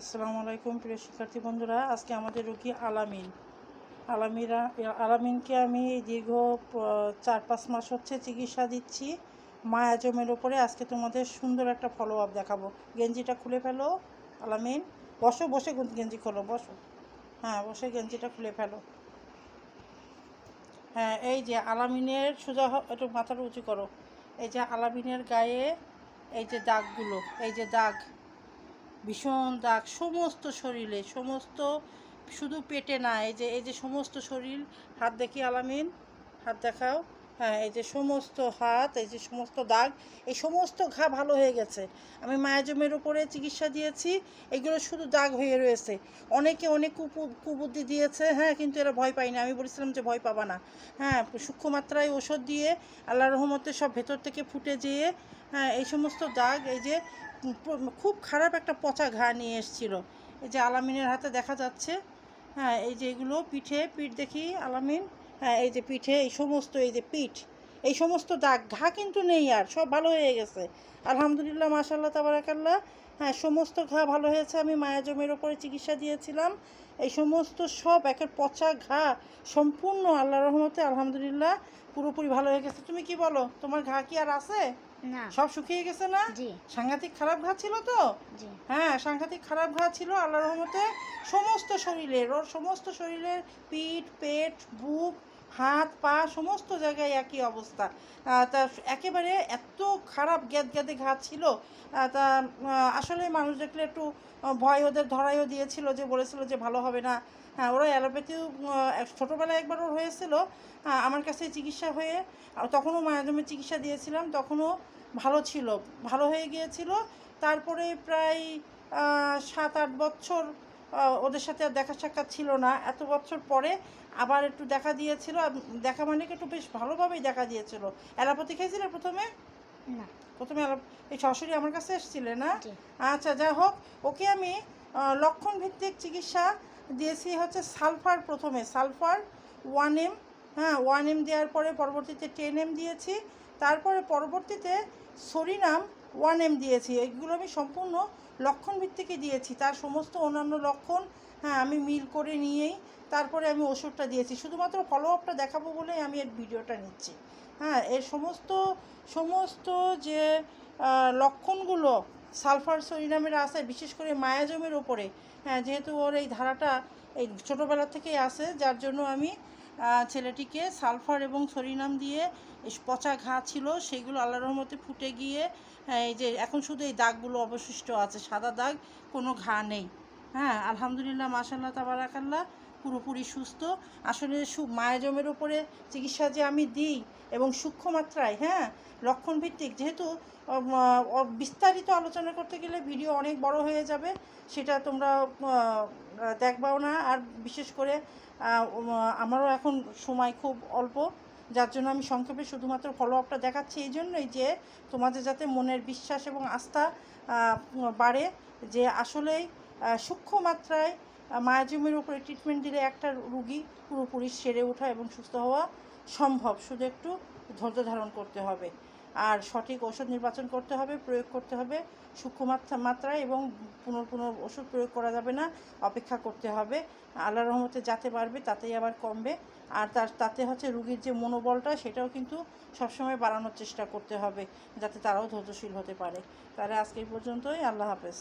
আসসালামু আলাইকুম প্রিয় শিক্ষার্থী বন্ধুরা। আজকে আমাদের রোগী আলামিনকে আমি দীর্ঘ 4-5 মাস হচ্ছে চিকিৎসা দিচ্ছি মায়াজমের ওপরে। আজকে তোমাদের সুন্দর একটা ফলো আপ দেখাবো। গেঞ্জিটা খুলে ফেলো আলামিন, বসো, বসে গেঞ্জি খোলো, বসো, হ্যাঁ বসে গেঞ্জিটা খুলে ফেলো। হ্যাঁ, এই যে আলামিনের সোজা একটু মাথাটা উঁচু করো। এই যে আলামিনের গায়ে এই যে দাগগুলো, এই যে দাগ, ভীষণ দাগ সমস্ত শরীরে, শুধু পেটে না, এই যে সমস্ত শরীর। হাত দেখি আলামিন, হাত দেখাও। হ্যাঁ, এই যে সমস্ত হাত, এই যে সমস্ত দাগ, এই সমস্ত ঘা ভালো হয়ে গেছে। আমি মায়াজমের উপরে চিকিৎসা দিয়েছি, এগুলো শুধু দাগ হয়ে রয়েছে। অনেকে অনেক কুবুদ্ধি দিয়েছে, হ্যাঁ, কিন্তু এরা ভয় পায় না। আমি বলেছিলাম যে ভয় পাবা না, হ্যাঁ, সূক্ষ্ম মাত্রায় ওষুধ দিয়ে আল্লাহর রহমতে সব ভেতর থেকে ফুটে যেয়ে, হ্যাঁ, এই সমস্ত দাগ, এই যে খুব খারাপ একটা পচা ঘা নিয়ে এসেছিল, এই যে আলামিনের হাতে দেখা যাচ্ছে। হ্যাঁ, এই যে এগুলো পিঠ দেখি আলামিন, হ্যাঁ, এই যে পিঠে এই সমস্ত, এই যে পিঠ, এই সমস্ত দাগ ঘা কিন্তু নেই, আর সব ভালো হয়ে গেছে আলহামদুলিল্লাহ, মাশাআল্লাহ, তাবারাকাল্লাহ। হ্যাঁ, সমস্ত ঘা ভালো হয়েছে। আমি মায়াজমের ওপরে চিকিৎসা দিয়েছিলাম, এই সমস্ত সব একের পচা ঘা সম্পূর্ণ আল্লাহর রহমতে আলহামদুলিল্লাহ পুরোপুরি ভালো হয়ে গেছে। তুমি কি বলো, তোমার ঘা কি আর আছে? না, সব শুকিয়ে গেছে না? জি, সাংঘাতিক খারাপ ঘা ছিল তো? জি। হ্যাঁ, সাংঘাতিক খারাপ ঘা ছিল। আল্লাহর রহমতে সমস্ত শরীরের পিঠ, পেট, বুক, হাত, পা সমস্ত জায়গায় একই অবস্থা। তা একেবারে এত খারাপ গ্যাদগ্যাদে ঘা ছিল। তা আসলে মানুষ দেখলে একটু ভয় ওদের ধরাইও দিয়েছিল, যে বলেছিল যে ভালো হবে না। হ্যাঁ, ওরা অ্যালোপ্যাথিও ছোটোবেলায় একবার ওর হয়েছিল, আমার কাছে চিকিৎসা হয়ে, তখনও মায়াজমের চিকিৎসা দিয়েছিলাম, তখনও ভালো ছিল, ভালো হয়ে গিয়েছিল। তারপরে প্রায় 7-8 বছর ওদের সাথে আর দেখা সাক্ষাৎ ছিল না। এত বছর পরে আবার একটু দেখা দিয়েছিল, দেখা মানে একটু বেশ ভালোভাবেই দেখা দিয়েছিল। অ্যালোপ্যাথি খেয়েছিলে প্রথমে? না, প্রথমে এই সরাসরি আমার কাছে এসেছিলে না? জি। আচ্ছা, যা হোক, ওকে আমি লক্ষণ ভিত্তিক চিকিৎসা দিয়েছি হচ্ছে সালফার, প্রথমে সালফার 1M, হ্যাঁ 1M দেওয়ার পরে পরবর্তীতে 10M দিয়েছি, তারপরে পরবর্তীতে সরিনাম 1M দিয়েছি। এগুলো আমি সম্পূর্ণ লক্ষণ ভিত্তিকই দিয়েছি। তার সমস্ত অন্যান্য লক্ষণ, হ্যাঁ, আমি মিল করে নিয়েই তারপরে আমি ওষুধটা দিয়েছি। শুধুমাত্র ফলো আপটা দেখাবো বলেই আমি এর ভিডিওটা নিচ্ছি। হ্যাঁ, এর সমস্ত যে লক্ষণগুলো সালফার সরিনামের আছে, বিশেষ করে মায়াজমের ওপরে, হ্যাঁ, যেহেতু ওর এই ধারাটা এই ছোটোবেলা থেকেই আসে, যার জন্য আমি ছেলেটিকে সালফার এবং সরিনাম দিয়ে, এই পচা ঘা ছিল সেইগুলো আল্লাহর রহমতে ফুটে গিয়ে, হ্যাঁ, এই যে এখন শুধু এই দাগগুলো অবশিষ্ট আছে, সাদা দাগ, কোনো ঘা নেই। হ্যাঁ, আলহামদুলিল্লাহ, মাশাআল্লাহ, তাবারাকাল্লাহ, পুরোপুরি সুস্থ। আসলে মায়াজমের ওপরে চিকিৎসা যে আমি দিই এবং সূক্ষ্ম মাত্রায়, হ্যাঁ, লক্ষণভিত্তিক, যেহেতু বিস্তারিত আলোচনা করতে গেলে ভিডিও অনেক বড় হয়ে যাবে, সেটা তোমরা দেখবাও না। আর বিশেষ করে আমারও এখন সময় খুব অল্প, যার জন্য আমি সংক্ষেপে শুধুমাত্র ফলো আপটা দেখাচ্ছি, এই জন্যই যে তোমাদের যাতে মনের বিশ্বাস এবং আস্থা বাড়ে, যে আসলেই সূক্ষ্ম মাত্রায় মায়াজমের উপরে ট্রিটমেন্ট দিলে একটা রুগী পুরোপুরি সেরে ওঠা এবং সুস্থ হওয়া সম্ভব। শুধু একটু ধৈর্য ধারণ করতে হবে, আর সঠিক ওষুধ নির্বাচন করতে হবে, প্রয়োগ করতে হবে সূক্ষ্ম মাত্রায়, এবং পুনঃ ওষুধ প্রয়োগ করা যাবে না, অপেক্ষা করতে হবে। আল্লাহর রহমতে যাতে বাড়বে তাতেই আবার কমবে। আর তাতে হচ্ছে রুগীর যে মনোবলটা, সেটাও কিন্তু সবসময় বাড়ানোর চেষ্টা করতে হবে, যাতে তারাও ধৈর্যশীল হতে পারে। তাহলে আজকে এই পর্যন্তই। আল্লাহ হাফেজ।